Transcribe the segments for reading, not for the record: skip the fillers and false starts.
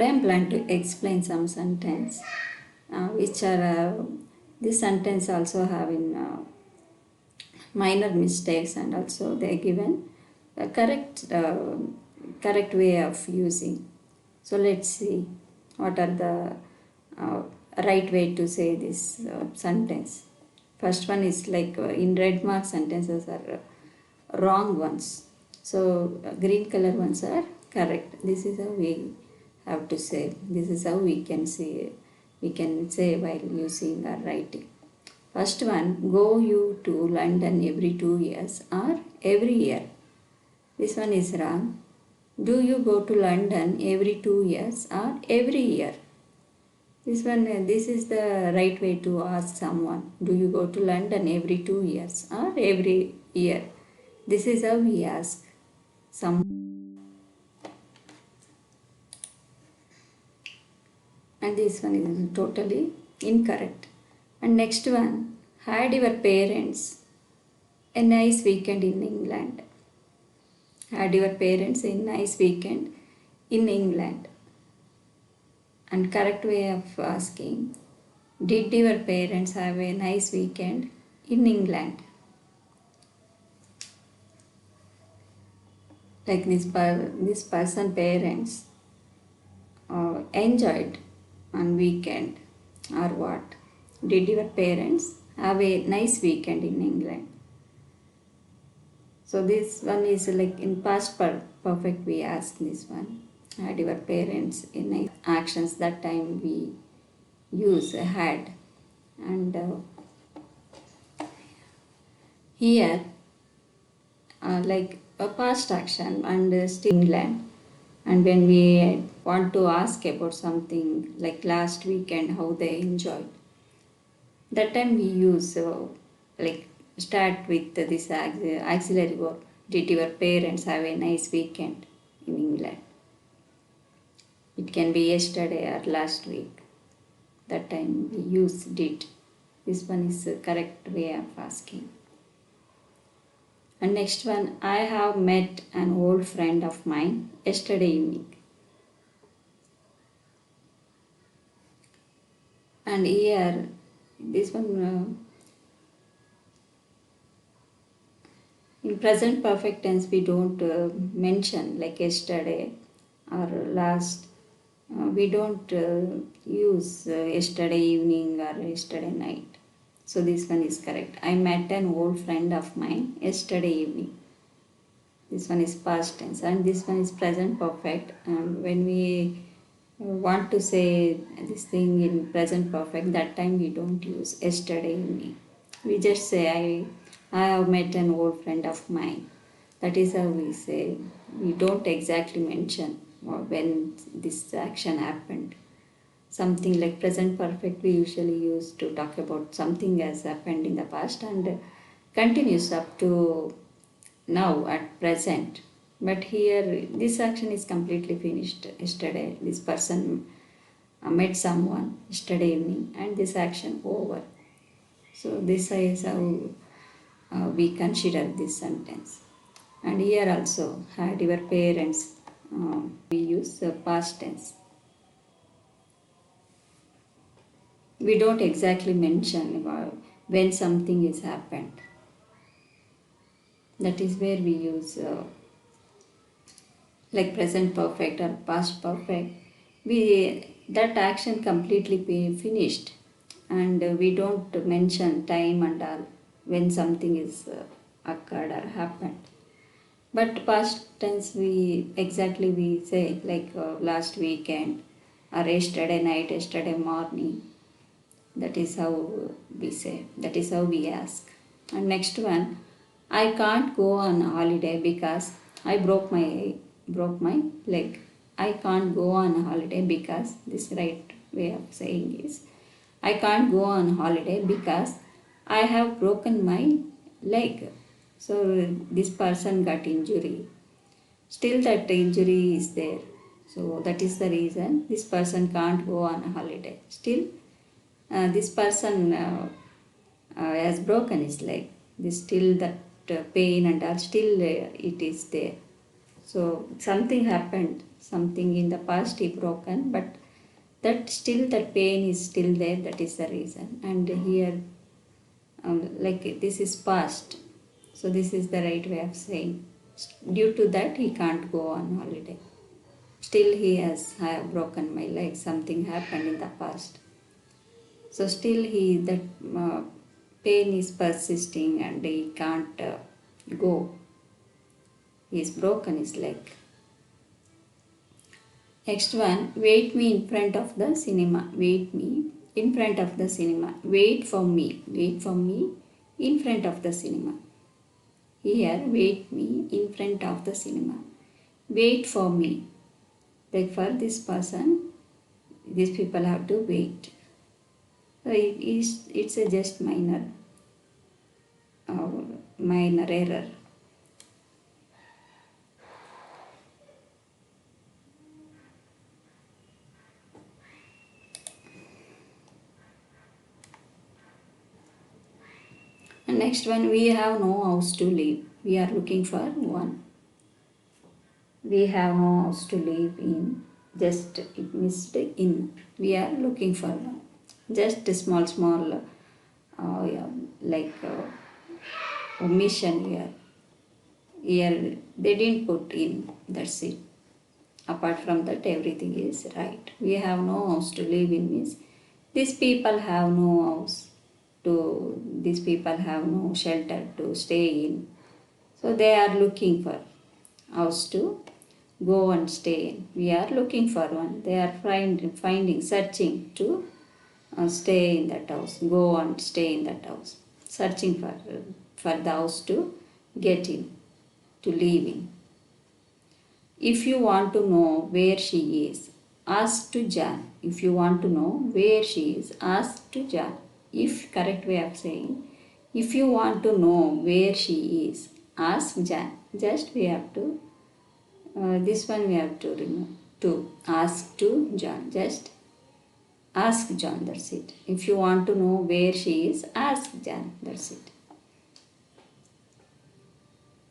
I am planning to explain some sentence which are this sentence also having minor mistakes, and also they are given a correct way of using. So let's see what are the right way to say this sentence. First one is like in red mark sentences are wrong ones. So green color ones are correct. This is how we have to say. This is how we can say while using or writing. First one, go you to London every 2 years or every year. This one is wrong. Do you go to London every 2 years or every year? This is the right way to ask someone. Do you go to London every 2 years or every year? This is how we ask someone. And this one is totally incorrect. And next one, had your parents a nice weekend in England. Had your parents a nice weekend in England. And correct way of asking, did your parents have a nice weekend in England? Like this person parents enjoyed on weekend or what? Did your parents have a nice weekend in England? So this one is like in past perfect we ask this one. Had your parents in nice actions, that time we use had. And here like a past action and still England. And when we want to ask about something like last weekend how they enjoyed, that time we use like start with this auxiliary verb. Did your parents have a nice weekend in England? It can be yesterday or last week. That time we use did. This one is the correct way of asking. And next one, I have met an old friend of mine yesterday evening. And here, this one, in present perfect tense, we don't mention like yesterday or last. We don't use yesterday evening or yesterday night. So this one is correct. I met an old friend of mine yesterday evening. This one is past tense, and this one is present perfect. And when we want to say this thing in present perfect, that time we don't use yesterday evening. We just say I have met an old friend of mine. That is how we say. We don't exactly mention when this action happened. Something like present perfect we usually use to talk about something has happened in the past and continues up to now at present. But here this action is completely finished yesterday. This person met someone yesterday evening and this action over. So this is how we consider this sentence. And here also had your parents, we use past tense. We don't exactly mention about when something is happened. That is where we use like present perfect or past perfect. That action completely finished, and we don't mention time and all when something is occurred or happened. But past tense we say like last weekend or yesterday night, yesterday morning. That is how we say. That is how we ask. And next one, I can't go on holiday because I broke my leg. I can't go on holiday because this right way of saying is I can't go on holiday because I have broken my leg. So this person got injury. Still that injury is there. So that is the reason this person can't go on a holiday. Still this person has broken his leg. This still that pain and all still it is there. So something happened, something in the past he broken, but that pain is still there. That is the reason. And here, like this is past. So this is the right way of saying. Due to that, he can't go on holiday. Still he has broken my leg. Something happened in the past. So still that pain is persisting and he can't go. He is broken his leg. Next one, wait me in front of the cinema. Wait me in front of the cinema. Wait for me. Wait for me in front of the cinema. Here, wait me in front of the cinema. Wait for me. Like for this person, these people have to wait. So it's a just minor error. And next one, we have no house to live. We are looking for one. We have no house to live in. Just it missed in. We are looking for one. Just a small omission here. Here they didn't put in. That's it. Apart from that, everything is right. We have no house to live in means these people have no house. These people have no shelter to stay in. So they are looking for house to go and stay in. We are looking for one. They are finding, searching to stay in that house. Go and stay in that house. Searching for the house to get in, to live in. If you want to know where she is, ask to Jan. If you want to know where she is, ask to Jan. If correct way of saying, if you want to know where she is, ask Jan. Just we have to, this one we have to remove. To ask to John. Just ask John. That's it. If you want to know where she is, ask John. That's it.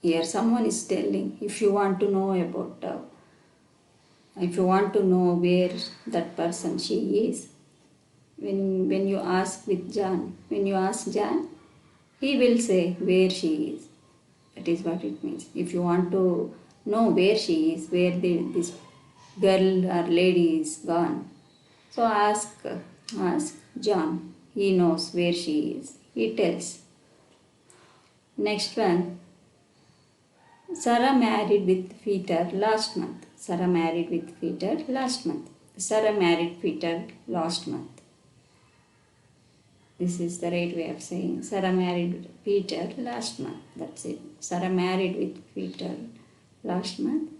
Here someone is telling, if you want to know about, if you want to know where that person she is, when you ask with John, when you ask John, he will say where she is. That is what it means. If you want to know where she is, where this girl or lady is gone, so ask John. He knows where she is. He tells. Next one. Sarah married with Peter last month. Sarah married with Peter last month. Sarah married Peter last month. This is the right way of saying. Sarah married Peter last month. That's it. Sarah married with Peter last month.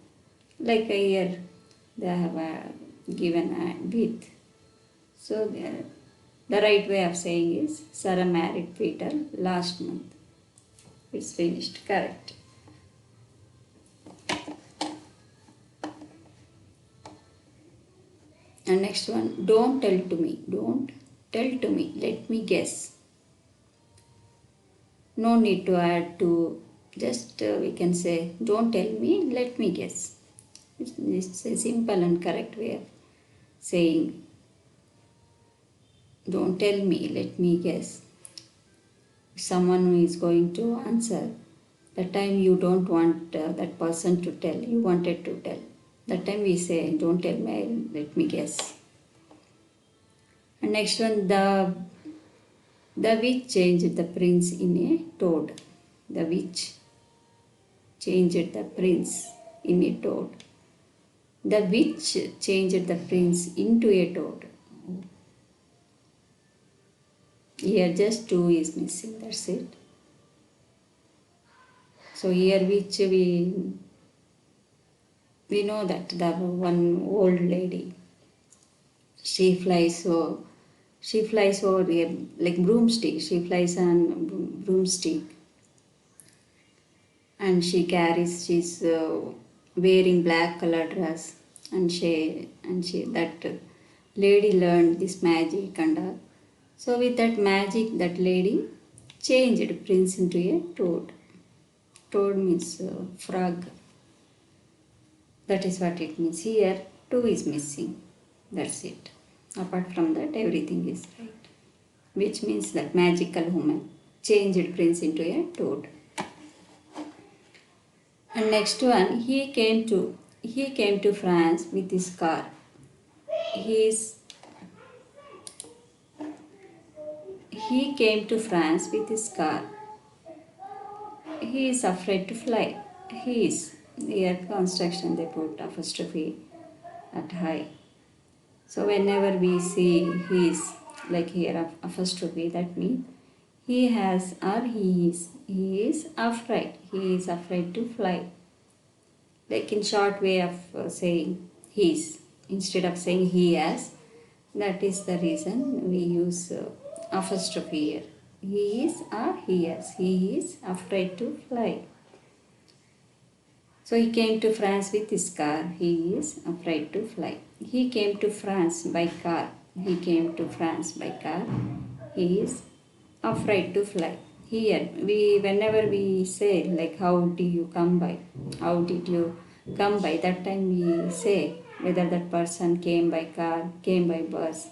Like a year they have given a with. So the right way of saying is Sarah married Peter last month. It's finished. Correct. And next one, don't tell to me. Don't tell to me. Let me guess. No need to add to. Just we can say, don't tell me, let me guess. It's a simple and correct way of saying. Don't tell me, let me guess. If someone is going to answer, that time you don't want that person to tell. You wanted to tell. That time we say, don't tell me, let me guess. And next one, the witch changed the prince in a toad. The witch changed the prince in a toad. The witch changed the prince into a toad. Here just two is missing, that's it. So here witch we know that the one old lady, she flies over like broomstick. She flies on broomstick, and she's wearing black color dress, and that lady learned this magic and all. So with that magic, that lady changed prince into a toad. Toad means frog. That is what it means. Here, two is missing. That's it. Apart from that, everything is right. Which means that magical woman changed prince into a toad. And next one, he came to France with his car. He came to France with his car. He is afraid to fly. He is. Here construction they put apostrophe at high. So whenever we see he is, like here apostrophe, that means he has or he is afraid. He is afraid to fly. Like in short way of saying he is, instead of saying he has, that is the reason we use apostrophe here. He is or he has. He is afraid to fly. So he came to France with his car. He is afraid to fly. He came to France by car. He came to France by car. He is afraid to fly. Here, whenever we say like how do you come by? How did you come by? That time we say whether that person came by car, came by bus.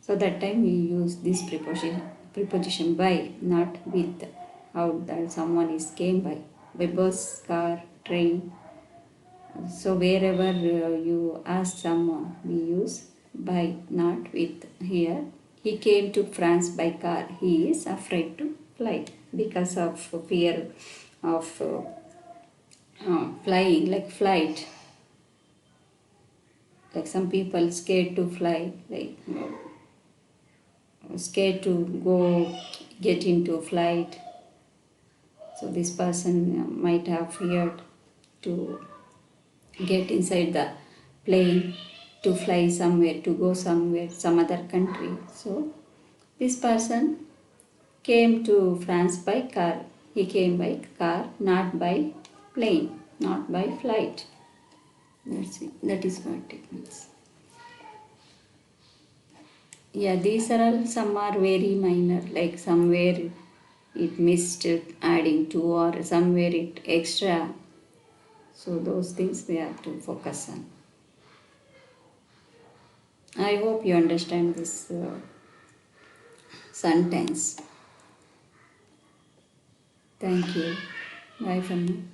So that time we use this preposition by, not with. How that someone is came by bus, car, train. So wherever you ask someone, we use by, not with. Here, he came to France by car. He is afraid to fly because of fear of flying, like flight. Like some people scared to fly, like scared to go get into flight. So this person might have feared to get inside the plane, to fly somewhere, to go somewhere, some other country. So this person came to France by car. He came by car, not by plane, not by flight. That's it. That is what it means. Yeah, these are all, some are very minor, like somewhere it missed adding to, or somewhere it extra. So those things we have to focus on. I hope you understand this sentence. Thank you. Bye for now.